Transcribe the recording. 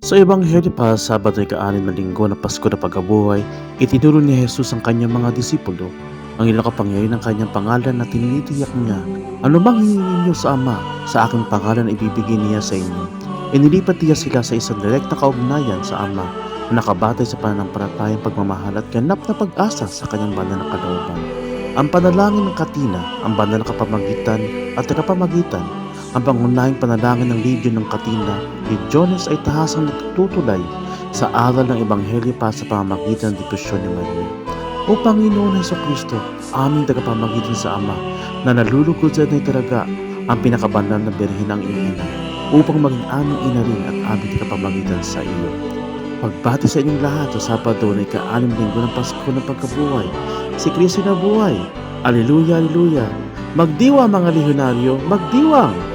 Sa Ebanghelyo para sa Sabado ika-6 na linggo ng Pasko na pagkabuhay, itinuro ni Jesus ang kanyang mga disipulo ang ilang kapangyarihan ng kanyang pangalan na tinitiyak niya. Ano bang hihingin niyo sa Ama, sa aking pangalan ay ibibigay niya sa inyo. Inilipat niya sila sa isang direkta kaugnayan sa Ama na nakabatay sa pananampalatayang pagmamahal at ganap na pag-asa sa kanyang banal na kalooban. Ang panalangin ng katina, ang banal na kapamagitan at tagapamagitan. Ang pangunahing panalangin ng Legion ng Katina, Legiones, ay tahasang nagtutulay sa aral ng Ebanghelyo para sa pamamagitan ng depesyon ni Maria. O Panginoon Hesukristo, aming tagapamagitan sa Ama, na nalulugod sa talaga ang pinakabanal na Birhen ng iyong ina, upang maging aming ina rin at aming tagapamagitan sa iyo. Pagbati sa inyong lahat sa Sabado na ika-6 linggo ng Pasko ng pagkabuhay. Si Kristo na buhay. Aleluya, aleluya. Magdiwa mga lehonaryo, magdiwang!